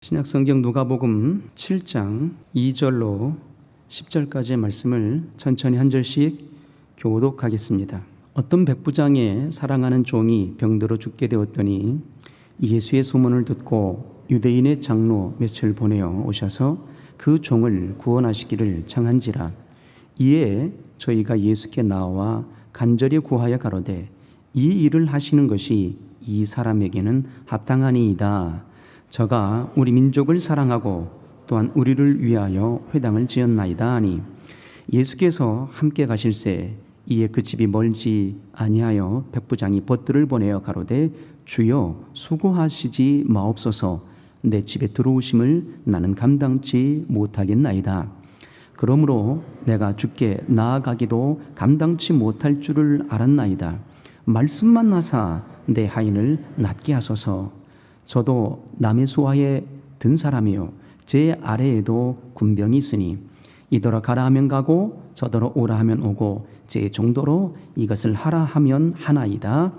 신약성경 누가복음 7장 2절로 10절까지의 말씀을 천천히 한 절씩 교독하겠습니다. 어떤 백부장의 사랑하는 종이 병들어 죽게 되었더니 예수의 소문을 듣고 유대인의 장로 몇을 보내어 오셔서 그 종을 구원하시기를 청한지라. 이에 저희가 예수께 나와 간절히 구하여 가로되 이 일을 하시는 것이 이 사람에게는 합당하니이다. 저가 우리 민족을 사랑하고 또한 우리를 위하여 회당을 지었나이다 하니 예수께서 함께 가실새 이에 그 집이 멀지 아니하여 백부장이 벗들을 보내어 가로되 주여 수고하시지 마옵소서. 내 집에 들어오심을 나는 감당치 못하겠나이다. 그러므로 내가 주께 나아가기도 감당치 못할 줄을 알았나이다. 말씀만 하사 내 하인을 낫게 하소서. 저도 남의 수하에 든 사람이요 제 아래에도 군병이 있으니 이더러 가라 하면 가고 저더러 오라 하면 오고 제 정도로 이것을 하라 하면 하나이다.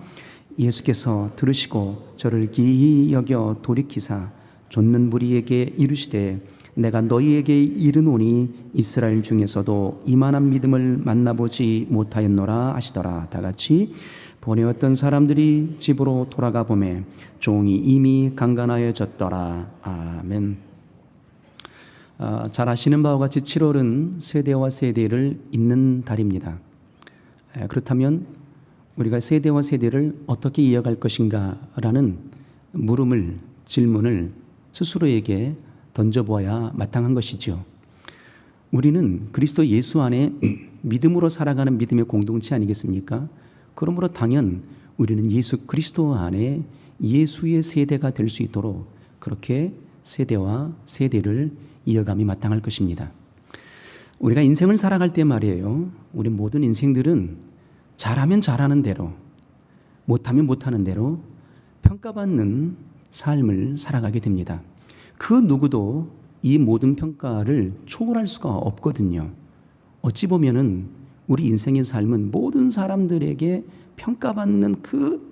예수께서 들으시고 저를 기이 여겨 돌이키사 좇는 무리에게 이르시되 내가 너희에게 이르노니 이스라엘 중에서도 이만한 믿음을 만나보지 못하였노라 하시더라. 다같이 보내었던 사람들이 집으로 돌아가 보매 종이 이미 강간하여졌더라. 아멘. 잘 아시는 바와 같이 7월은 세대와 세대를 잇는 달입니다. 그렇다면 우리가 세대와 세대를 어떻게 이어갈 것인가 라는 질문을 스스로에게 던져보아야 마땅한 것이죠. 우리는 그리스도 예수 안에 믿음으로 살아가는 믿음의 공동체 아니겠습니까? 그러므로 당연 우리는 예수 그리스도 안에 예수의 세대가 될 수 있도록 그렇게 세대와 세대를 이어감이 마땅할 것입니다. 우리가 인생을 살아갈 때 말이에요, 우리 모든 인생들은 잘하면 잘하는 대로, 못하면 못하는 대로 평가받는 삶을 살아가게 됩니다. 그 누구도 이 모든 평가를 초월할 수가 없거든요. 어찌 보면은 우리 인생의 삶은 모든 사람들에게 평가받는 그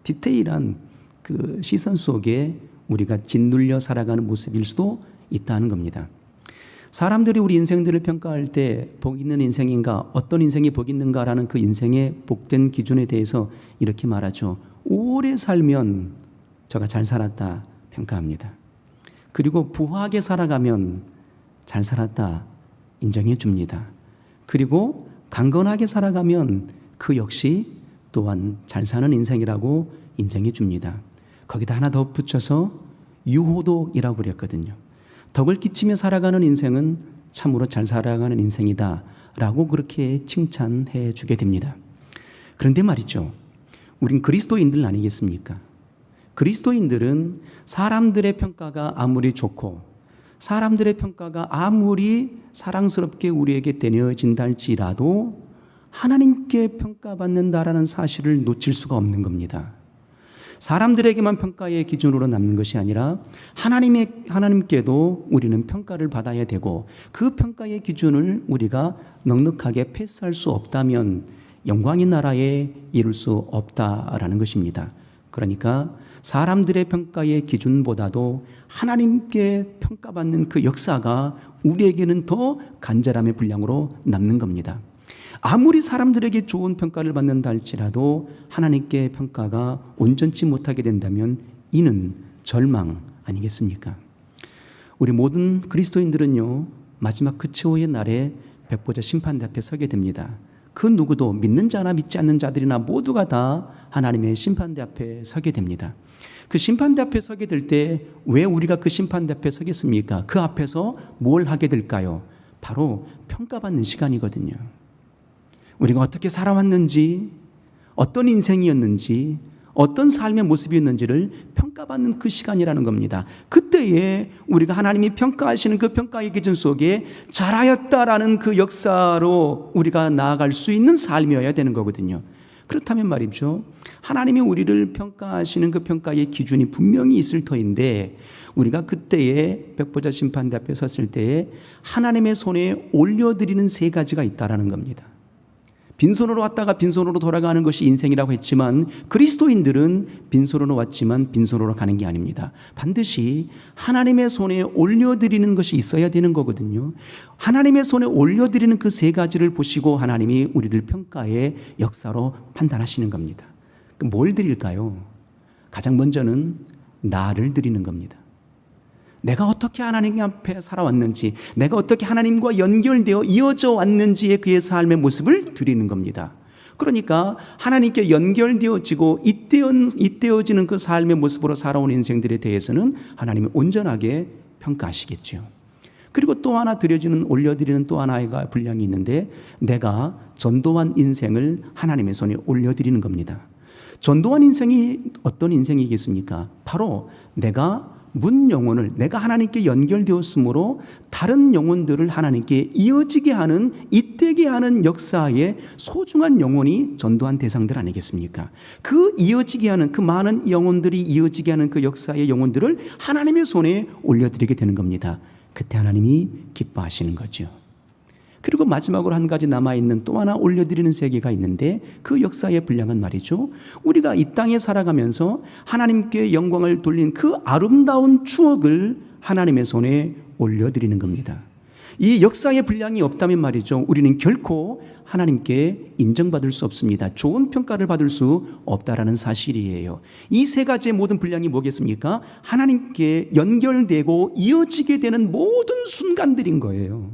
디테일한 그 시선 속에 우리가 짓눌려 살아가는 모습일 수도 있다는 겁니다. 사람들이 우리 인생들을 평가할 때 복 있는 인생인가, 어떤 인생이 복 있는가라는 그 인생의 복된 기준에 대해서 이렇게 말하죠. 오래 살면 저가 잘 살았다 평가합니다. 그리고 부하게 살아가면 잘 살았다 인정해 줍니다. 그리고 강건하게 살아가면 그 역시 또한 잘 사는 인생이라고 인정해 줍니다. 거기다 하나 더 붙여서 유호독이라고 그랬거든요. 덕을 끼치며 살아가는 인생은 참으로 잘 살아가는 인생이다 라고 그렇게 칭찬해 주게 됩니다. 그런데 말이죠, 우린 그리스도인들 아니겠습니까? 그리스도인들은 사람들의 평가가 아무리 좋고 사람들의 평가가 아무리 사랑스럽게 우리에게 되어진다 할지라도 하나님께 평가받는다라는 사실을 놓칠 수가 없는 겁니다. 사람들에게만 평가의 기준으로 남는 것이 아니라 하나님께도 우리는 평가를 받아야 되고 그 평가의 기준을 우리가 넉넉하게 패스할 수 없다면 영광의 나라에 이룰 수 없다라는 것입니다. 그러니까 사람들의 평가의 기준보다도 하나님께 평가받는 그 역사가 우리에게는 더 간절함의 분량으로 남는 겁니다. 아무리 사람들에게 좋은 평가를 받는다 할지라도 하나님께 평가가 온전치 못하게 된다면 이는 절망 아니겠습니까? 우리 모든 그리스도인들은요, 마지막 그 최후의 날에 백보자 심판대 앞에 서게 됩니다. 그 누구도 믿는 자나 믿지 않는 자들이나 모두가 다 하나님의 심판대 앞에 서게 됩니다. 그 심판대 앞에 서게 될 때 왜 우리가 그 심판대 앞에 서겠습니까? 그 앞에서 뭘 하게 될까요? 바로 평가받는 시간이거든요. 우리가 어떻게 살아왔는지, 어떤 인생이었는지, 어떤 삶의 모습이었는지를 평가받는 그 시간이라는 겁니다. 그때에 우리가 하나님이 평가하시는 그 평가의 기준 속에 잘하였다라는 그 역사로 우리가 나아갈 수 있는 삶이어야 되는 거거든요. 그렇다면 말이죠, 하나님이 우리를 평가하시는 그 평가의 기준이 분명히 있을 터인데 우리가 그때에 백보자 심판대 앞에 섰을 때에 하나님의 손에 올려드리는 세 가지가 있다라는 겁니다. 빈손으로 왔다가 빈손으로 돌아가는 것이 인생이라고 했지만 그리스도인들은 빈손으로 왔지만 빈손으로 가는 게 아닙니다. 반드시 하나님의 손에 올려드리는 것이 있어야 되는 거거든요. 하나님의 손에 올려드리는 그 세 가지를 보시고 하나님이 우리를 평가의 역사로 판단하시는 겁니다. 뭘 드릴까요? 가장 먼저는 나를 드리는 겁니다. 내가 어떻게 하나님 앞에 살아왔는지, 내가 어떻게 하나님과 연결되어 이어져 왔는지의 그의 삶의 모습을 드리는 겁니다. 그러니까 하나님께 연결되어지고 잇대어지는 그 삶의 모습으로 살아온 인생들에 대해서는 하나님이 온전하게 평가하시겠죠. 그리고 또 하나 올려드리는 또 하나의 분량이 있는데, 내가 전도한 인생을 하나님의 손에 올려드리는 겁니다. 전도한 인생이 어떤 인생이겠습니까? 바로 내가 문 영혼을, 내가 하나님께 연결되었으므로 다른 영혼들을 하나님께 이어지게 하는, 잇대게 하는 역사의 소중한 영혼이 전도한 대상들 아니겠습니까? 그 이어지게 하는, 그 많은 영혼들이 이어지게 하는 그 역사의 영혼들을 하나님의 손에 올려드리게 되는 겁니다. 그때 하나님이 기뻐하시는 거죠. 그리고 마지막으로 한 가지 남아있는 또 하나 올려드리는 세계가 있는데, 그 역사의 분량은 말이죠, 우리가 이 땅에 살아가면서 하나님께 영광을 돌린 그 아름다운 추억을 하나님의 손에 올려드리는 겁니다. 이 역사의 분량이 없다면 말이죠, 우리는 결코 하나님께 인정받을 수 없습니다. 좋은 평가를 받을 수 없다라는 사실이에요. 이 세 가지의 모든 분량이 뭐겠습니까? 하나님께 연결되고 이어지게 되는 모든 순간들인 거예요.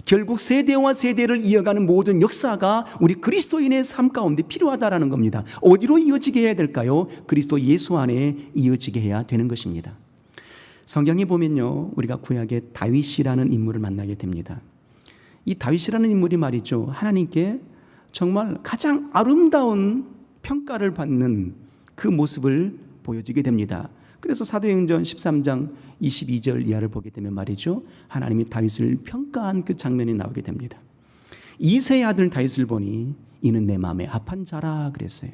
결국 세대와 세대를 이어가는 모든 역사가 우리 그리스도인의 삶 가운데 필요하다라는 겁니다. 어디로 이어지게 해야 될까요? 그리스도 예수 안에 이어지게 해야 되는 것입니다. 성경에 보면요, 우리가 구약의 다윗이라는 인물을 만나게 됩니다. 이 다윗이라는 인물이 말이죠, 하나님께 정말 가장 아름다운 평가를 받는 그 모습을 보여주게 됩니다. 그래서 사도행전 13장 22절 이하를 보게 되면 말이죠, 하나님이 다윗을 평가한 그 장면이 나오게 됩니다. 이새의 아들 다윗을 보니 이는 내 마음에 합한 자라 그랬어요.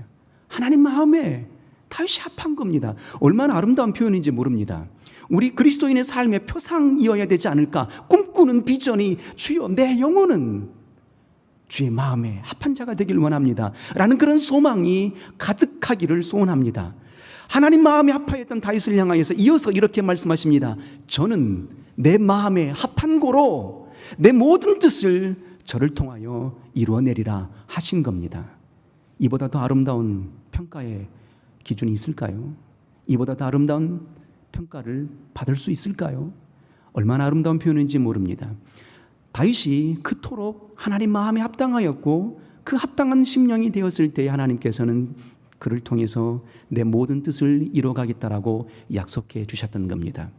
하나님 마음에 다윗이 합한 겁니다. 얼마나 아름다운 표현인지 모릅니다. 우리 그리스도인의 삶의 표상이어야 되지 않을까? 꿈꾸는 비전이, 주여 내 영혼은 주의 마음에 합한 자가 되길 원합니다 라는 그런 소망이 가득하기를 소원합니다. 하나님 마음에 합하였던 다윗을 향하여서 이어서 이렇게 말씀하십니다. 저는 내 마음에 합한 고로 내 모든 뜻을 저를 통하여 이루어내리라 하신 겁니다. 이보다 더 아름다운 평가의 기준이 있을까요? 이보다 더 아름다운 평가를 받을 수 있을까요? 얼마나 아름다운 표현인지 모릅니다. 다윗이 그토록 하나님 마음에 합당하였고 그 합당한 심령이 되었을 때 하나님께서는 그를 통해서 내 모든 뜻을 이뤄가겠다라고 약속해 주셨던 겁니다.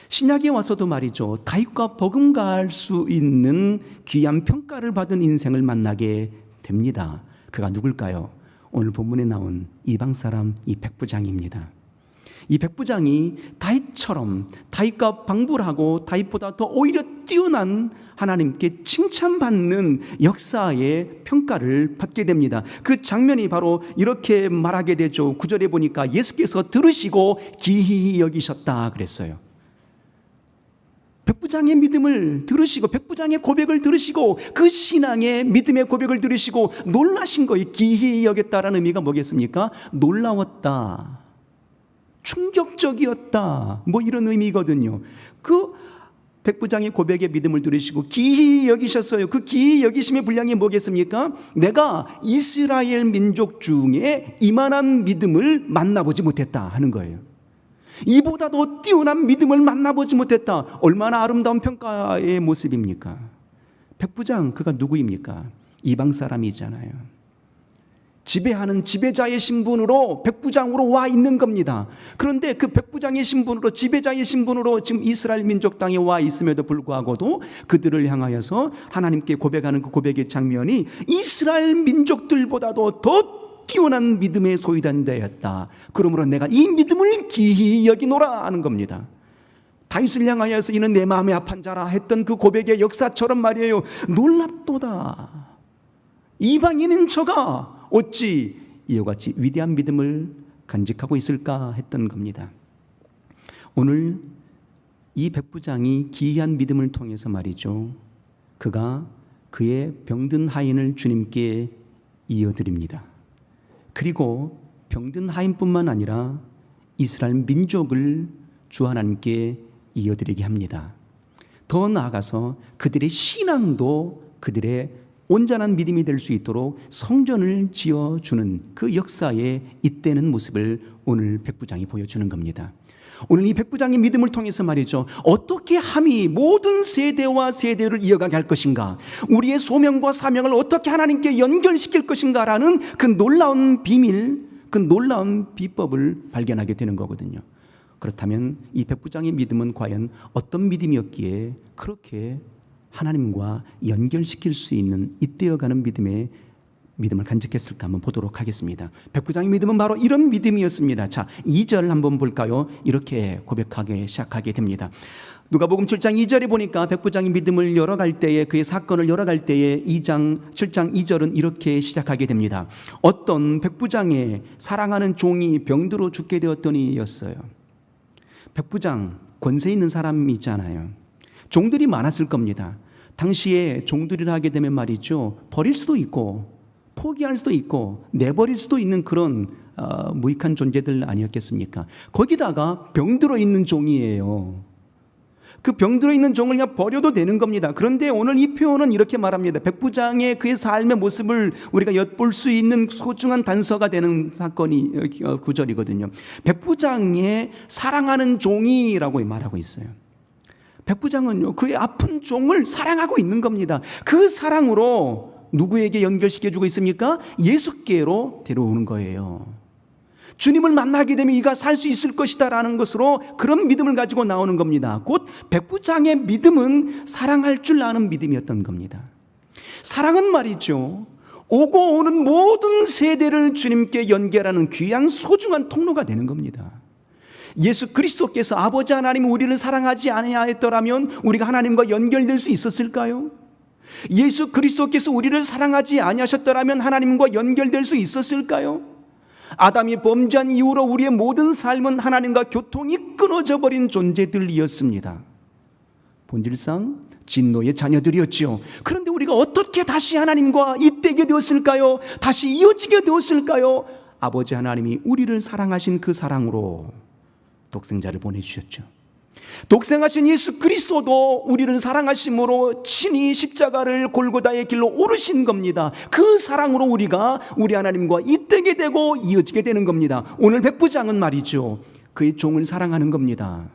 신약에 와서도 말이죠, 다윗과 버금갈 수 있는 귀한 평가를 받은 인생을 만나게 됩니다. 그가 누굴까요? 오늘 본문에 나온 이방 사람 이 백부장입니다. 이 백부장이 다윗처럼 다윗과 방불하고 다윗보다 더 오히려 뛰어난 하나님께 칭찬받는 역사의 평가를 받게 됩니다. 그 장면이 바로 이렇게 말하게 되죠. 9절에 보니까 예수께서 들으시고 기히 여기셨다 그랬어요. 백부장의 믿음을 들으시고, 백부장의 고백을 들으시고, 그 신앙의 믿음의 고백을 들으시고 놀라신 거예요. 기히 여겼다라는 의미가 뭐겠습니까? 놀라웠다, 충격적이었다, 뭐 이런 의미거든요. 그 백부장의 고백의 믿음을 들으시고 기히 여기셨어요. 그 기히 여기심의 분량이 뭐겠습니까? 내가 이스라엘 민족 중에 이만한 믿음을 만나보지 못했다 하는 거예요. 이보다 더 뛰어난 믿음을 만나보지 못했다. 얼마나 아름다운 평가의 모습입니까? 백부장, 그가 누구입니까? 이방 사람이잖아요. 지배하는 지배자의 신분으로 백부장으로 와 있는 겁니다. 그런데 그 백부장의 신분으로, 지배자의 신분으로 지금 이스라엘 민족 땅에 와 있음에도 불구하고도 그들을 향하여서 하나님께 고백하는 그 고백의 장면이 이스라엘 민족들보다도 더 뛰어난 믿음의 소유된 자였다. 그러므로 내가 이 믿음을 기히 여기노라 하는 겁니다. 다윗을 향하여서 이는 내 마음에 합한 자라 했던 그 고백의 역사처럼 말이에요. 놀랍도다. 이방인인 저가 어찌 이와 같이 위대한 믿음을 간직하고 있을까 했던 겁니다. 오늘 이 백부장이 기이한 믿음을 통해서 말이죠, 그가 그의 병든 하인을 주님께 이어드립니다. 그리고 병든 하인뿐만 아니라 이스라엘 민족을 주 하나님께 이어드리게 합니다. 더 나아가서 그들의 신앙도 그들의 온전한 믿음이 될 수 있도록 성전을 지어주는 그 역사에 잇대는 모습을 오늘 백부장이 보여주는 겁니다. 오늘 이 백부장의 믿음을 통해서 말이죠, 어떻게 함이 모든 세대와 세대를 이어가게 할 것인가, 우리의 소명과 사명을 어떻게 하나님께 연결시킬 것인가라는 그 놀라운 비밀, 그 놀라운 비법을 발견하게 되는 거거든요. 그렇다면 이 백부장의 믿음은 과연 어떤 믿음이었기에 그렇게 하나님과 연결시킬 수 있는 잇대어가는 믿음을 간직했을까 한번 보도록 하겠습니다. 백부장의 믿음은 바로 이런 믿음이었습니다. 자, 2절 한번 볼까요? 이렇게 고백하게 시작하게 됩니다. 누가복음 7장 2절에 보니까 백부장의 믿음을 열어갈 때에, 그의 사건을 열어갈 때에 7장 2절은 이렇게 시작하게 됩니다. 어떤 백부장의 사랑하는 종이 병들어 죽게 되었더니였어요. 백부장, 권세 있는 사람이잖아요. 종들이 많았을 겁니다. 당시에 종들이라 하게 되면 말이죠, 버릴 수도 있고 포기할 수도 있고 내버릴 수도 있는 그런 무익한 존재들 아니었겠습니까? 거기다가 병들어 있는 종이에요. 그 병들어 있는 종을 그냥 버려도 되는 겁니다. 그런데 오늘 이 표현은 이렇게 말합니다. 백부장의 그의 삶의 모습을 우리가 엿볼 수 있는 소중한 단서가 되는 사건이 구절이거든요. 백부장의 사랑하는 종이라고 말하고 있어요. 백부장은요, 그의 아픈 종을 사랑하고 있는 겁니다. 그 사랑으로 누구에게 연결시켜주고 있습니까? 예수께로 데려오는 거예요. 주님을 만나게 되면 이가 살 수 있을 것이다 라는 것으로 그런 믿음을 가지고 나오는 겁니다. 곧 백부장의 믿음은 사랑할 줄 아는 믿음이었던 겁니다. 사랑은 말이죠, 오고 오는 모든 세대를 주님께 연결하는 귀한 소중한 통로가 되는 겁니다. 예수 그리스도께서 아버지 하나님이 우리를 사랑하지 아니하였더라면 우리가 하나님과 연결될 수 있었을까요? 예수 그리스도께서 우리를 사랑하지 아니하셨더라면 하나님과 연결될 수 있었을까요? 아담이 범죄한 이후로 우리의 모든 삶은 하나님과 교통이 끊어져 버린 존재들이었습니다. 본질상 진노의 자녀들이었지요. 그런데 우리가 어떻게 다시 하나님과 잇대게 되었을까요? 다시 이어지게 되었을까요? 아버지 하나님이 우리를 사랑하신 그 사랑으로 독생자를 보내주셨죠. 독생하신 예수 그리스도도 우리를 사랑하심으로 친히 십자가를 골고다의 길로 오르신 겁니다. 그 사랑으로 우리가 우리 하나님과 잇대게 되고 이어지게 되는 겁니다. 오늘 백부장은 말이죠, 그의 종을 사랑하는 겁니다.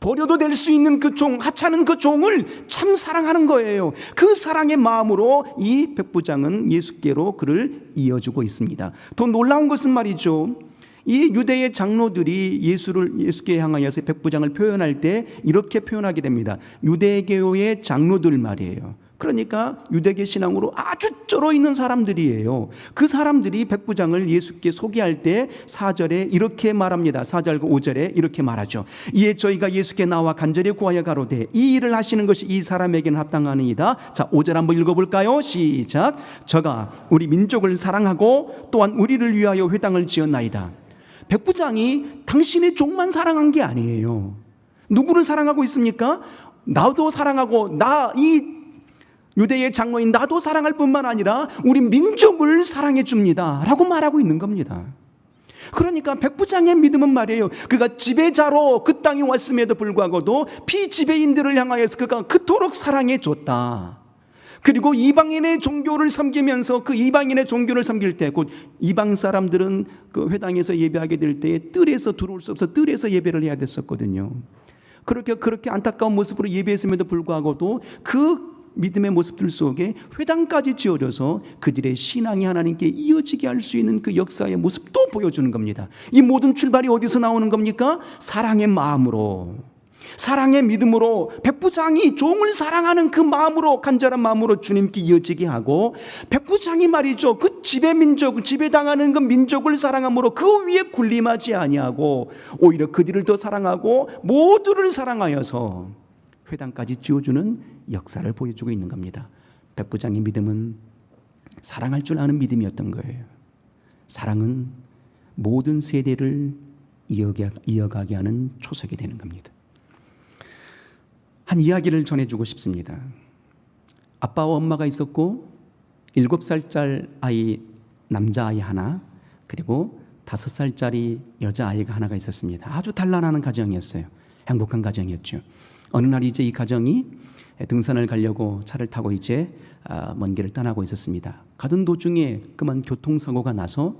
버려도 될 수 있는 그 종, 하찮은 그 종을 참 사랑하는 거예요. 그 사랑의 마음으로 이 백부장은 예수께로 그를 이어주고 있습니다. 더 놀라운 것은 말이죠, 이 유대의 장로들이 예수께 향하여서 백부장을 표현할 때 이렇게 표현하게 됩니다. 유대교의 장로들 말이에요. 그러니까 유대계 신앙으로 아주 쩔어 있는 사람들이에요. 그 사람들이 백부장을 예수께 소개할 때 4절에 이렇게 말합니다. 4절과 5절에 이렇게 말하죠. 이에 저희가 예수께 나와 간절히 구하여 가로되 이 일을 하시는 것이 이 사람에게는 합당하니이다. 자, 5절 한번 읽어볼까요? 시작. 저가 우리 민족을 사랑하고 또한 우리를 위하여 회당을 지었나이다. 백부장이 당신의 종만 사랑한 게 아니에요. 누구를 사랑하고 있습니까? 나도 사랑하고 이 유대의 장로인 나도 사랑할 뿐만 아니라 우리 민족을 사랑해 줍니다 라고 말하고 있는 겁니다. 그러니까 백부장의 믿음은 말이에요, 그가 지배자로 그 땅에 왔음에도 불구하고도 피지배인들을 향하여서 그가 그토록 사랑해 줬다. 그리고 이방인의 종교를 섬기면서 그 이방인의 종교를 섬길 때, 곧 이방 사람들은 그 회당에서 예배하게 될 때에 뜰에서 들어올 수 없어 뜰에서 예배를 해야 됐었거든요. 그렇게 안타까운 모습으로 예배했음에도 불구하고도 그 믿음의 모습들 속에 회당까지 지어져서 그들의 신앙이 하나님께 이어지게 할 수 있는 그 역사의 모습도 보여주는 겁니다. 이 모든 출발이 어디서 나오는 겁니까? 사랑의 마음으로, 사랑의 믿음으로, 백부장이 종을 사랑하는 그 마음으로, 간절한 마음으로 주님께 이어지게 하고, 백부장이 말이죠, 그 지배민족, 지배당하는 그 민족을 사랑함으로 그 위에 군림하지 아니하고 오히려 그들을 더 사랑하고 모두를 사랑하여서 회당까지 지어주는 역사를 보여주고 있는 겁니다. 백부장의 믿음은 사랑할 줄 아는 믿음이었던 거예요. 사랑은 모든 세대를 이어가게 하는 초석이 되는 겁니다. 한 이야기를 전해주고 싶습니다. 아빠와 엄마가 있었고 7살짜리 아이, 남자아이 하나, 그리고 5살짜리 여자아이가 하나가 있었습니다. 아주 단란한 가정이었어요. 행복한 가정이었죠. 어느 날 이제 이 가정이 등산을 가려고 차를 타고 이제 먼 길을 떠나고 있었습니다. 가던 도중에 그만 교통사고가 나서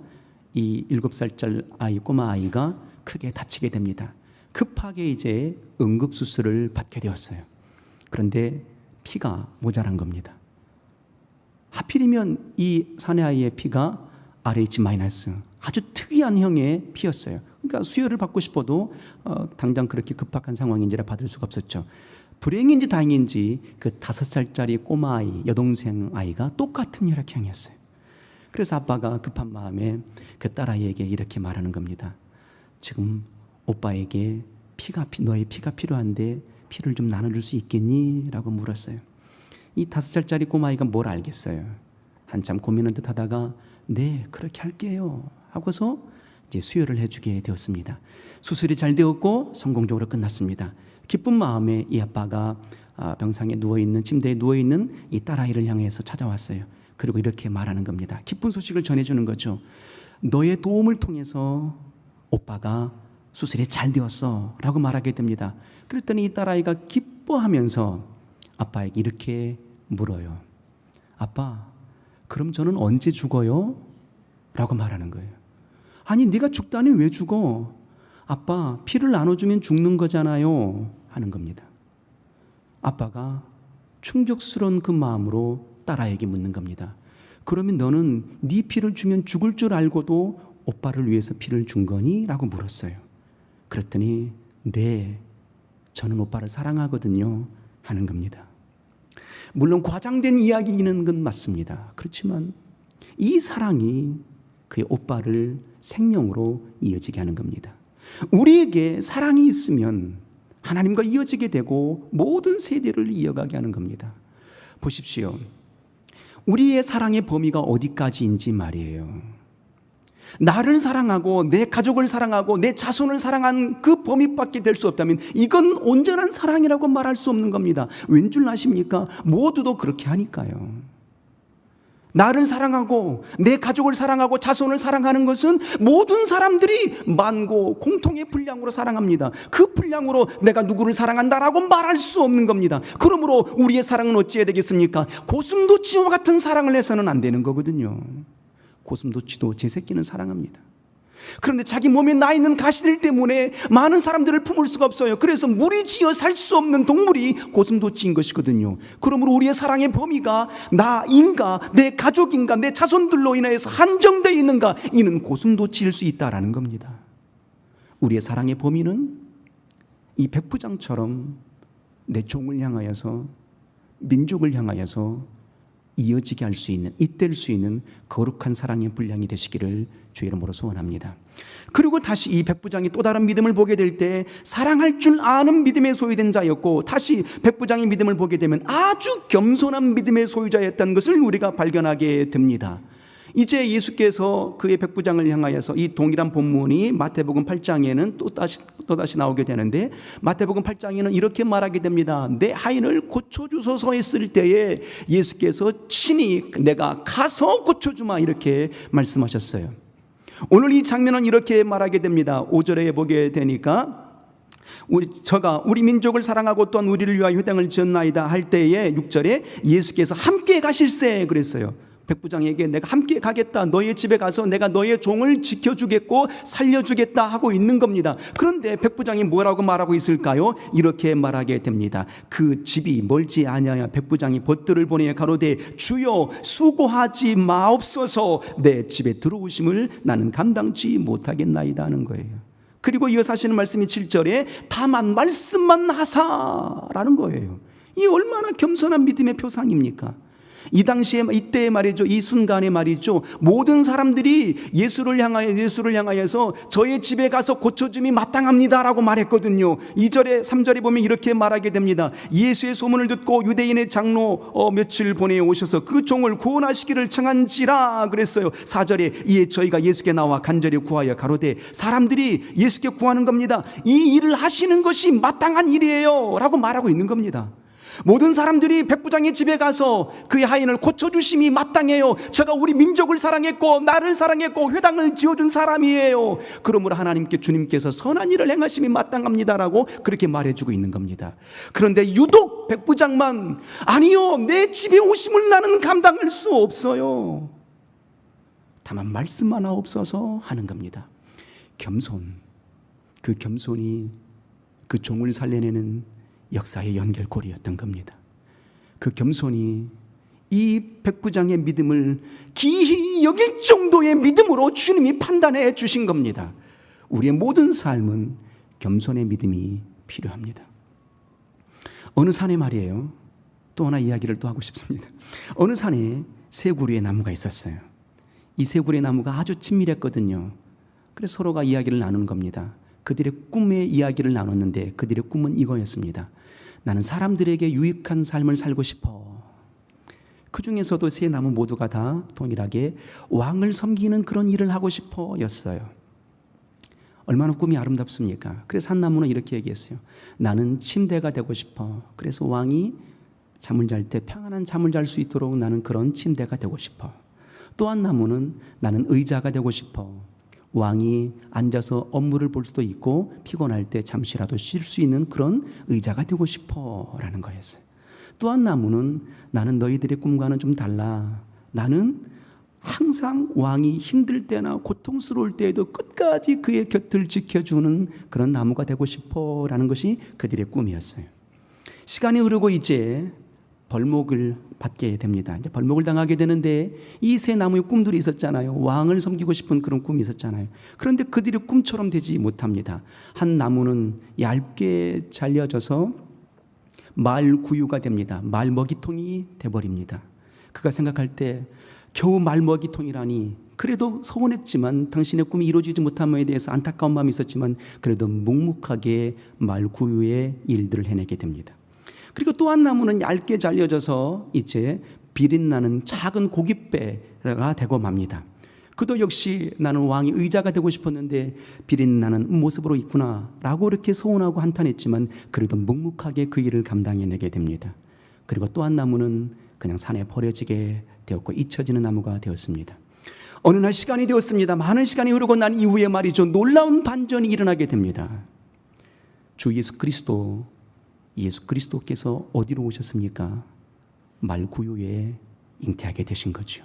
이 7살짜리 아이, 꼬마 아이가 크게 다치게 됩니다. 급하게 이제 응급수술을 받게 되었어요. 그런데 피가 모자란 겁니다. 하필이면 이 사내아이의 피가 RH- 아주 특이한 형의 피였어요. 그러니까 수혈을 받고 싶어도 당장 그렇게 급박한 상황인지라 받을 수가 없었죠. 불행인지 다행인지 그 5살짜리 꼬마 아이, 여동생 아이가 똑같은 혈액형이었어요. 그래서 아빠가 급한 마음에 그 딸아이에게 이렇게 말하는 겁니다. 지금 오빠에게 너의 피가 필요한데 피를 좀 나눠줄 수 있겠니? 라고 물었어요. 이 5살짜리 꼬마아이가 뭘 알겠어요. 한참 고민한 듯 하다가 네, 그렇게 할게요 하고서 이제 수혈을 해주게 되었습니다. 수술이 잘 되었고 성공적으로 끝났습니다. 기쁜 마음에 이 아빠가 병상에 누워있는, 침대에 누워있는 이 딸아이를 향해서 찾아왔어요. 그리고 이렇게 말하는 겁니다. 기쁜 소식을 전해주는 거죠. 너의 도움을 통해서 오빠가 수술이 잘 되었어 라고 말하게 됩니다. 그랬더니 이 딸아이가 기뻐하면서 아빠에게 이렇게 물어요. 아빠, 그럼 저는 언제 죽어요? 라고 말하는 거예요. 아니, 네가 죽다니 왜 죽어? 아빠, 피를 나눠주면 죽는 거잖아요 하는 겁니다. 아빠가 충격스러운 그 마음으로 딸아이에게 묻는 겁니다. 그러면 너는 네 피를 주면 죽을 줄 알고도 오빠를 위해서 피를 준 거니? 라고 물었어요. 그랬더니 네, 저는 오빠를 사랑하거든요 하는 겁니다. 물론 과장된 이야기는 건 맞습니다. 그렇지만 이 사랑이 그의 오빠를 생명으로 이어지게 하는 겁니다. 우리에게 사랑이 있으면 하나님과 이어지게 되고 모든 세대를 이어가게 하는 겁니다. 보십시오. 우리의 사랑의 범위가 어디까지인지 말이에요. 나를 사랑하고 내 가족을 사랑하고 내 자손을 사랑한 그 범위밖에 될 수 없다면 이건 온전한 사랑이라고 말할 수 없는 겁니다. 왠 줄 아십니까? 모두도 그렇게 하니까요. 나를 사랑하고 내 가족을 사랑하고 자손을 사랑하는 것은 모든 사람들이 만고 공통의 분량으로 사랑합니다. 그 분량으로 내가 누구를 사랑한다라고 말할 수 없는 겁니다. 그러므로 우리의 사랑은 어찌해야 되겠습니까? 고슴도치와 같은 사랑을 해서는 안 되는 거거든요. 고슴도치도 제 새끼는 사랑합니다. 그런데 자기 몸에 나 있는 가시들 때문에 많은 사람들을 품을 수가 없어요. 그래서 무리지어 살 수 없는 동물이 고슴도치인 것이거든요. 그러므로 우리의 사랑의 범위가 나인가 내 가족인가 내 자손들로 인해서 한정되어 있는가, 이는 고슴도치일 수 있다라는 겁니다. 우리의 사랑의 범위는 이 백부장처럼 내 종을 향하여서, 민족을 향하여서 이어지게 할 수 있는, 잇댈 수 있는 거룩한 사랑의 분량이 되시기를 주의 이름으로 소원합니다. 그리고 다시 이 백부장이 또 다른 믿음을 보게 될 때 사랑할 줄 아는 믿음의 소유된 자였고, 다시 백부장이 믿음을 보게 되면 아주 겸손한 믿음의 소유자였다는 것을 우리가 발견하게 됩니다. 이제 예수께서 그의 백부장을 향하여서 이 동일한 본문이 마태복음 8장에는 또다시 나오게 되는데, 마태복음 8장에는 이렇게 말하게 됩니다. 내 하인을 고쳐주소서 했을 때에 예수께서 친히 내가 가서 고쳐주마 이렇게 말씀하셨어요. 오늘 이 장면은 이렇게 말하게 됩니다. 5절에 보게 되니까 저가 우리 민족을 사랑하고 또한 우리를 위하여 효당을 지었나이다 할 때에 6절에 예수께서 함께 가실세 그랬어요. 백부장에게 내가 함께 가겠다, 너의 집에 가서 내가 너의 종을 지켜주겠고 살려주겠다 하고 있는 겁니다. 그런데 백부장이 뭐라고 말하고 있을까요? 이렇게 말하게 됩니다. 그 집이 멀지 아니하여 백부장이 벗들을 보내 가로되 주여 수고하지 마옵소서, 내 집에 들어오심을 나는 감당치 못하겠나이다 하는 거예요. 그리고 이어서 하시는 말씀이 7절에 다만 말씀만 하사라는 거예요. 이 얼마나 겸손한 믿음의 표상입니까? 이 당시에, 이때 말이죠, 이 순간에 말이죠, 모든 사람들이 예수를 향하여서 저의 집에 가서 고쳐줌이 마땅합니다라고 말했거든요. 2절에 3절에 보면 이렇게 말하게 됩니다. 예수의 소문을 듣고 유대인의 장로 며칠 보내 오셔서 그 종을 구원하시기를 청한지라 그랬어요. 4절에 이에 저희가 예수께 나와 간절히 구하여 가로되, 사람들이 예수께 구하는 겁니다. 이 일을 하시는 것이 마땅한 일이에요 라고 말하고 있는 겁니다. 모든 사람들이 백부장의 집에 가서 그의 하인을 고쳐주심이 마땅해요. 저가 우리 민족을 사랑했고 나를 사랑했고 회당을 지어준 사람이에요. 그러므로 하나님께 주님께서 선한 일을 행하심이 마땅합니다라고 그렇게 말해주고 있는 겁니다. 그런데 유독 백부장만 아니요, 내 집에 오심을 나는 감당할 수 없어요. 다만 말씀만 하옵소서 하는 겁니다. 겸손, 그 겸손이 그 종을 살려내는 역사의 연결고리였던 겁니다. 그 겸손이 이 백부장의 믿음을 기히 여길 정도의 믿음으로 주님이 판단해 주신 겁니다. 우리의 모든 삶은 겸손의 믿음이 필요합니다. 어느 산에 말이에요, 또 하나 이야기를 또 하고 싶습니다. 어느 산에 세 그루의 나무가 있었어요. 이 세 그루의 나무가 아주 친밀했거든요. 그래서 서로가 이야기를 나누는 겁니다. 그들의 꿈의 이야기를 나눴는데 그들의 꿈은 이거였습니다. 나는 사람들에게 유익한 삶을 살고 싶어. 그 중에서도 세 나무 모두가 다 동일하게 왕을 섬기는 그런 일을 하고 싶어 였어요. 얼마나 꿈이 아름답습니까? 그래서 한 나무는 이렇게 얘기했어요. 나는 침대가 되고 싶어. 그래서 왕이 잠을 잘 때 평안한 잠을 잘 수 있도록 나는 그런 침대가 되고 싶어. 또 한 나무는 나는 의자가 되고 싶어. 왕이 앉아서 업무를 볼 수도 있고 피곤할 때 잠시라도 쉴 수 있는 그런 의자가 되고 싶어 라는 거였어요. 또 한 나무는 나는 너희들의 꿈과는 좀 달라. 나는 항상 왕이 힘들 때나 고통스러울 때에도 끝까지 그의 곁을 지켜주는 그런 나무가 되고 싶어 라는 것이 그들의 꿈이었어요. 시간이 흐르고 이제 벌목을 받게 됩니다. 이제 벌목을 당하게 되는데 이 세 나무의 꿈들이 있었잖아요. 왕을 섬기고 싶은 그런 꿈이 있었잖아요. 그런데 그들의 꿈처럼 되지 못합니다. 한 나무는 얇게 잘려져서 말 구유가 됩니다. 말 먹이통이 돼버립니다. 그가 생각할 때 겨우 말 먹이통이라니, 그래도 서운했지만 당신의 꿈이 이루어지지 못함에 대해서 안타까운 마음이 있었지만 그래도 묵묵하게 말 구유의 일들을 해내게 됩니다. 그리고 또 한 나무는 얇게 잘려져서 이제 비린나는 작은 고깃배가 되고 맙니다. 그도 역시 나는 왕이 의자가 되고 싶었는데 비린나는 모습으로 있구나 라고 이렇게 서운하고 한탄했지만 그래도 묵묵하게 그 일을 감당해내게 됩니다. 그리고 또 한 나무는 그냥 산에 버려지게 되었고 잊혀지는 나무가 되었습니다. 어느 날 시간이 되었습니다. 많은 시간이 흐르고 난 이후에 말이죠, 놀라운 반전이 일어나게 됩니다. 주 예수 그리스도께서 어디로 오셨습니까? 말구유에 잉태하게 되신 거죠.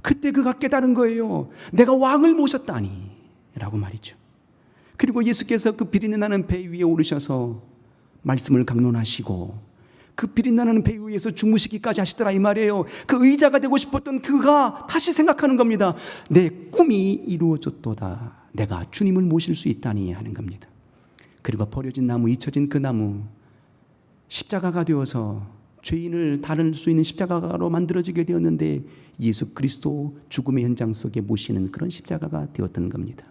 그때 그가 깨달은 거예요. 내가 왕을 모셨다니 라고 말이죠. 그리고 예수께서 그 비린내나는 배 위에 오르셔서 말씀을 강론하시고 그 비린내나는 배 위에서 주무시기까지 하시더라 이 말이에요. 그 의자가 되고 싶었던 그가 다시 생각하는 겁니다. 내 꿈이 이루어졌도다. 내가 주님을 모실 수 있다니 하는 겁니다. 그리고 버려진 나무, 잊혀진 그 나무, 십자가가 되어서 죄인을 다룰 수 있는 십자가로 만들어지게 되었는데 예수 그리스도 죽음의 현장 속에 모시는 그런 십자가가 되었던 겁니다.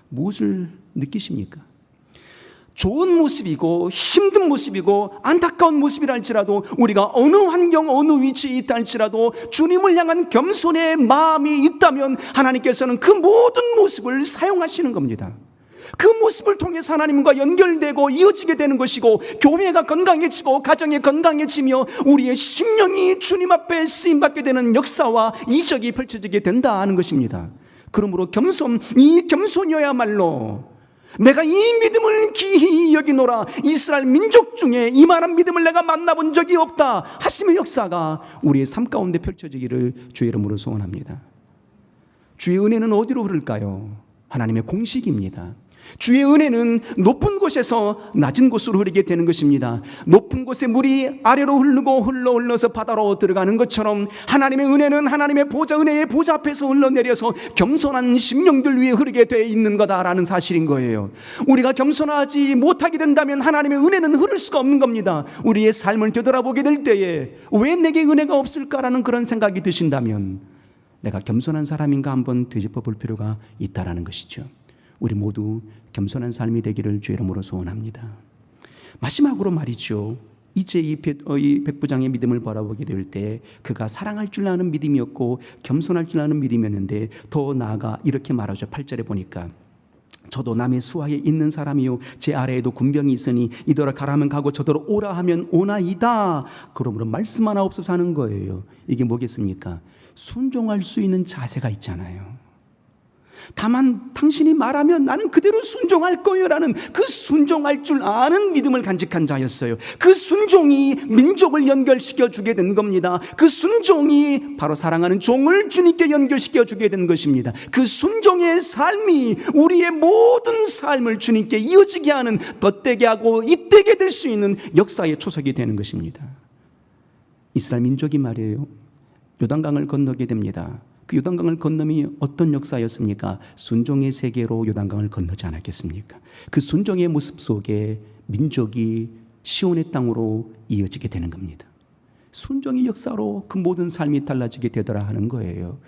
무엇을 느끼십니까? 좋은 모습이고 힘든 모습이고 안타까운 모습이라 할지라도 우리가 어느 환경 어느 위치에 있다 할지라도 주님을 향한 겸손의 마음이 있다면 하나님께서는 그 모든 모습을 사용하시는 겁니다. 그 모습을 통해서 하나님과 연결되고 이어지게 되는 것이고 교회가 건강해지고 가정이 건강해지며 우리의 심령이 주님 앞에 쓰임받게 되는 역사와 이적이 펼쳐지게 된다 하는 것입니다. 그러므로 이 겸손이어야말로 내가 이 믿음을 기히 여기노라, 이스라엘 민족 중에 이만한 믿음을 내가 만나본 적이 없다 하심의 역사가 우리의 삶 가운데 펼쳐지기를 주의 이름으로 소원합니다. 주의 은혜는 어디로 흐를까요? 하나님의 공식입니다. 주의 은혜는 높은 곳에서 낮은 곳으로 흐르게 되는 것입니다. 높은 곳에 물이 아래로 흐르고 흘러서 바다로 들어가는 것처럼 하나님의 은혜는 하나님의 은혜의 보좌 앞에서 흘러내려서 겸손한 심령들 위에 흐르게 되어 있는 거다라는 사실인 거예요. 우리가 겸손하지 못하게 된다면 하나님의 은혜는 흐를 수가 없는 겁니다. 우리의 삶을 되돌아보게 될 때에 왜 내게 은혜가 없을까라는 그런 생각이 드신다면 내가 겸손한 사람인가 한번 되짚어 볼 필요가 있다라는 것이죠. 우리 모두 겸손한 삶이 되기를 주의 이름으로 소원합니다. 마지막으로 말이죠, 이제 이 백부장의 믿음을 바라보게 될 때 그가 사랑할 줄 아는 믿음이었고 겸손할 줄 아는 믿음이었는데 더 나아가 이렇게 말하죠. 8절에 보니까 저도 남의 수하에 있는 사람이요 제 아래에도 군병이 있으니 이더러 가라면 가고 저더러 오라 하면 오나이다. 그러므로 말씀 하나 없어서 하는 거예요. 이게 뭐겠습니까? 순종할 수 있는 자세가 있잖아요. 다만 당신이 말하면 나는 그대로 순종할 거예요 라는 그 순종할 줄 아는 믿음을 간직한 자였어요. 그 순종이 민족을 연결시켜 주게 된 겁니다. 그 순종이 바로 사랑하는 종을 주님께 연결시켜 주게 된 것입니다. 그 순종의 삶이 우리의 모든 삶을 주님께 이어지게 하는 덧되게 하고 잇되게 될 수 있는 역사의 초석이 되는 것입니다. 이스라엘 민족이 말이에요, 요단강을 건너게 됩니다. 그 요단강을 건너이 어떤 역사였습니까? 순종의 세계로 요단강을 건너지 않았겠습니까? 그 순종의 모습 속에 민족이 시온의 땅으로 이어지게 되는 겁니다. 순종의 역사로 그 모든 삶이 달라지게 되더라 하는 거예요.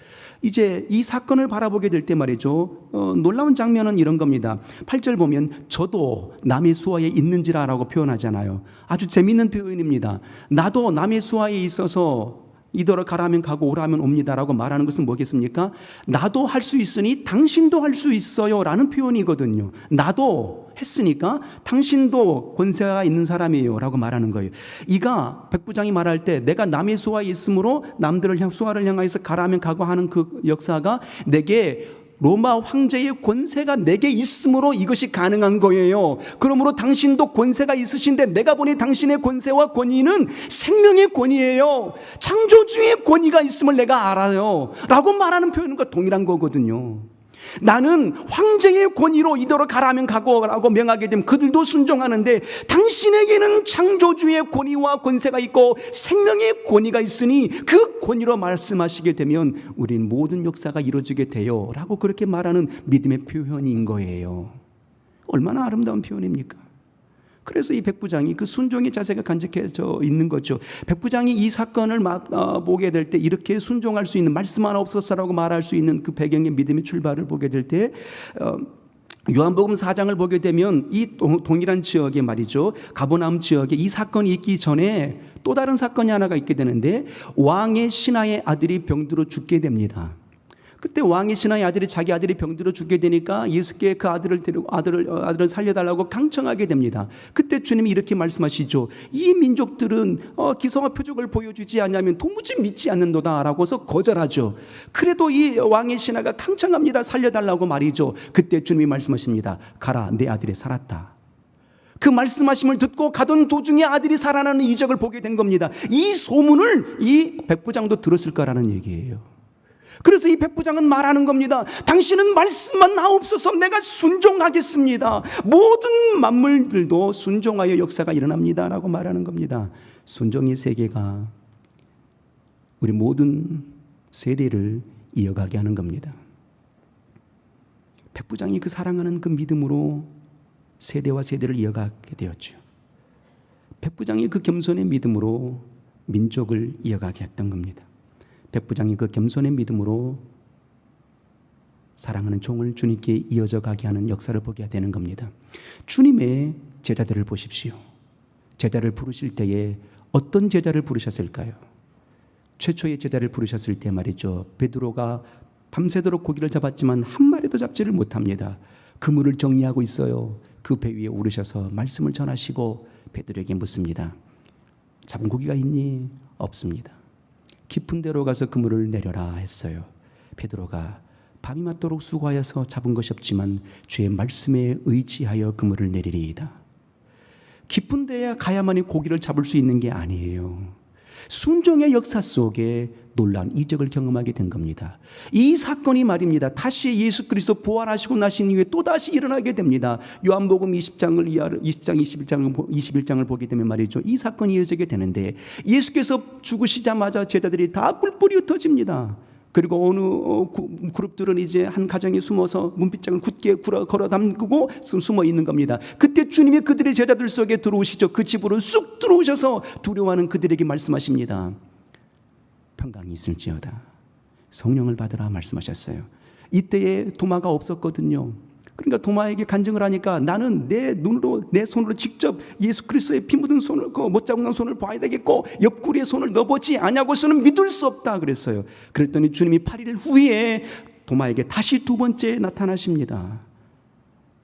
이제 이 사건을 바라보게 될 때 말이죠, 놀라운 장면은 이런 겁니다. 8절 보면 저도 남의 수하에 있는지라 라고 표현하잖아요. 아주 재미있는 표현입니다. 나도 남의 수하에 있어서 이더러 가라면 가고 오라면 옵니다라고 말하는 것은 뭐겠습니까? 나도 할 수 있으니 당신도 할 수 있어요 라는 표현이거든요. 나도 했으니까 당신도 권세가 있는 사람이에요 라고 말하는 거예요. 이가 백부장이 말할 때 내가 남의 수하에 있으므로 남들을 수하를 향하여서 가라면 가고 하는 그 역사가 내게 로마 황제의 권세가 내게 있으므로 이것이 가능한 거예요. 그러므로 당신도 권세가 있으신데 내가 보니 당신의 권세와 권위는 생명의 권위예요. 창조주의 권위가 있음을 내가 알아요 라고 말하는 표현과 동일한 거거든요. 나는 황제의 권위로 이더러 가라면 가고 라고 명하게 되면 그들도 순종하는데 당신에게는 창조주의 권위와 권세가 있고 생명의 권위가 있으니 그 권위로 말씀하시게 되면 우린 모든 역사가 이루어지게 돼요 라고 그렇게 말하는 믿음의 표현인 거예요. 얼마나 아름다운 표현입니까? 그래서 이 백부장이 그 순종의 자세가 간직해져 있는 거죠. 백부장이 이 사건을 보게 될 때 이렇게 순종할 수 있는, 말씀 하나 없었어라고 말할 수 있는 그 배경의 믿음의 출발을 보게 될 때 요한복음 4장을 보게 되면 이 동일한 지역에 말이죠, 가버나움 지역에 이 사건이 있기 전에 또 다른 사건이 하나가 있게 되는데 왕의 신하의 아들이 병들어 죽게 됩니다. 그때 왕의 신하의 아들이 자기 아들이 병들어 죽게 되니까 예수께 그 아들을 살려달라고 강청하게 됩니다. 그때 주님이 이렇게 말씀하시죠. 이 민족들은 기성화 표적을 보여주지 않냐면 도무지 믿지 않는도다 라고서 거절하죠. 그래도 이 왕의 신하가 강청합니다. 살려달라고 말이죠. 그때 주님이 말씀하십니다. 가라, 내 아들이 살았다. 그 말씀하심을 듣고 가던 도중에 아들이 살아나는 이적을 보게 된 겁니다. 이 소문을 이 백부장도 들었을 거라는 얘기예요. 그래서 이 백부장은 말하는 겁니다. 당신은 말씀만 하옵소서, 내가 순종하겠습니다. 모든 만물들도 순종하여 역사가 일어납니다 라고 말하는 겁니다. 순종의 세계가 우리 모든 세대를 이어가게 하는 겁니다. 백부장이 그 사랑하는 그 믿음으로 세대와 세대를 이어가게 되었죠. 백부장이 그 겸손의 믿음으로 민족을 이어가게 했던 겁니다. 백부장이 그 겸손의 믿음으로 사랑하는 종을 주님께 이어져 가게 하는 역사를 보게 되는 겁니다. 주님의 제자들을 보십시오. 제자를 부르실 때에 어떤 제자를 부르셨을까요? 최초의 제자를 부르셨을 때 말이죠, 베드로가 밤새도록 고기를 잡았지만 한 마리도 잡지를 못합니다. 그물을 정리하고 있어요. 그 배 위에 오르셔서 말씀을 전하시고 베드로에게 묻습니다. 잡은 고기가 있니? 없습니다. 깊은 데로 가서 그물을 내려라 했어요. 베드로가 밤이 맞도록 수고하여서 잡은 것이 없지만 주의 말씀에 의지하여 그물을 내리리이다. 깊은 데에 가야만이 고기를 잡을 수 있는 게 아니에요. 순종의 역사 속에 놀라운 이적을 경험하게 된 겁니다. 이 사건이 말입니다, 다시 예수 그리스도 부활하시고 나신 이후에 또다시 일어나게 됩니다. 요한복음 20장 21장을 보게 되면 말이죠, 이 사건이 이어지게 되는데 예수께서 죽으시자마자 제자들이 다 뿔뿔이 흩어집니다. 그리고 어느 그룹들은 이제 한 가정에 숨어서 문빗장을 굳게 걸어 담그고 숨어 있는 겁니다. 그때 주님이 그들의 제자들 속에 들어오시죠. 그 집으로 쑥 들어오셔서 두려워하는 그들에게 말씀하십니다. 평강이 있을지어다. 성령을 받으라 말씀하셨어요. 이때에 도마가 없었거든요. 그러니까 도마에게 간증을 하니까 나는 내 손으로 직접 예수 그리스도의 피 묻은 손을, 그 못자국 난 손을 봐야 되겠고 옆구리에 손을 넣어보지 아냐고서는 믿을 수 없다 그랬어요. 그랬더니 주님이 8일 후에 도마에게 다시 두 번째 나타나십니다.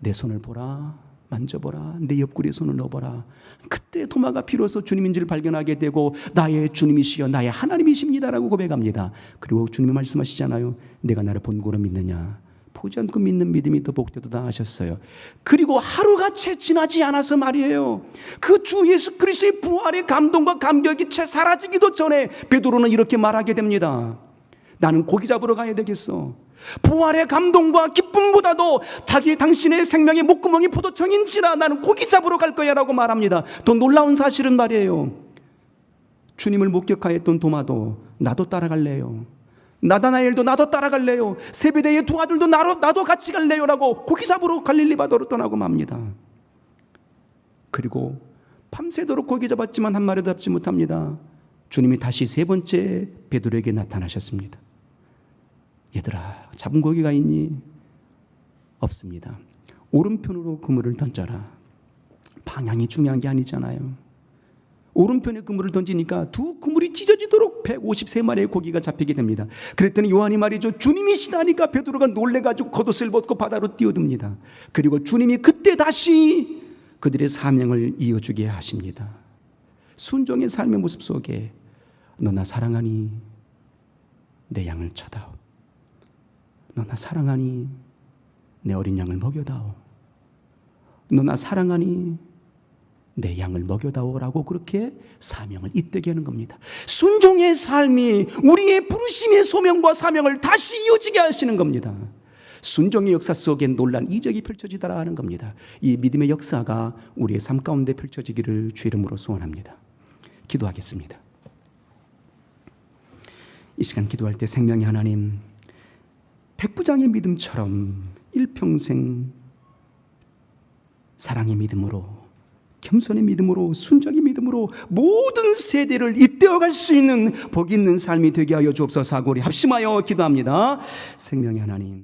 내 손을 보라, 만져보라, 내 옆구리에 손을 넣어보라. 그때 도마가 비로소 주님인지를 발견하게 되고 나의 주님이시여 나의 하나님이십니다라고 고백합니다. 그리고 주님이 말씀하시잖아요. 내가 나를 본고로 믿느냐, 보지 않고 믿는 믿음이 더 복되도다 하셨어요. 그리고 하루가 채 지나지 않아서 말이에요, 그 주 예수 그리스도의 부활의 감동과 감격이 채 사라지기도 전에 베드로는 이렇게 말하게 됩니다. 나는 고기 잡으러 가야 되겠어. 부활의 감동과 기쁨보다도 당신의 생명의 목구멍이 포도청인지라 나는 고기 잡으러 갈 거야 라고 말합니다. 더 놀라운 사실은 말이에요, 주님을 목격하였던 도마도 나도 따라갈래요, 나다나엘도 나도 따라갈래요, 세베대의 두 아들도 나도 같이 갈래요 라고 고기 잡으러 갈릴리 바다로 떠나고 맙니다. 그리고 밤새도록 고기 잡았지만 한 마리도 잡지 못합니다. 주님이 다시 세 번째 베드로에게 나타나셨습니다. 얘들아, 잡은 고기가 있니? 없습니다. 오른편으로 그물을 던져라. 방향이 중요한 게 아니잖아요. 오른편에 그물을 던지니까 두 그물이 찢어지도록 153마리의 고기가 잡히게 됩니다. 그랬더니 요한이 말이죠, 주님이시다니까 베드로가 놀래가지고 겉옷을 벗고 바다로 뛰어듭니다. 그리고 주님이 그때 다시 그들의 사명을 이어주게 하십니다. 순종의 삶의 모습 속에 너 나 사랑하니 내 양을 쳐다오, 너 나 사랑하니 내 어린 양을 먹여다오, 너 나 사랑하니 내 양을 먹여다오라고 그렇게 사명을 잇대게 하는 겁니다. 순종의 삶이 우리의 부르심의 소명과 사명을 다시 이어지게 하시는 겁니다. 순종의 역사 속에 놀란 이적이 펼쳐지더라 하는 겁니다. 이 믿음의 역사가 우리의 삶 가운데 펼쳐지기를 주 이름으로 소원합니다. 기도하겠습니다. 이 시간 기도할 때 생명의 하나님, 백부장의 믿음처럼 일평생 사랑의 믿음으로, 겸손의 믿음으로, 순종의 믿음으로 모든 세대를 잇대어갈 수 있는 복 있는 삶이 되게 하여 주옵소서 하고 우리 합심하여 기도합니다. 생명의 하나님,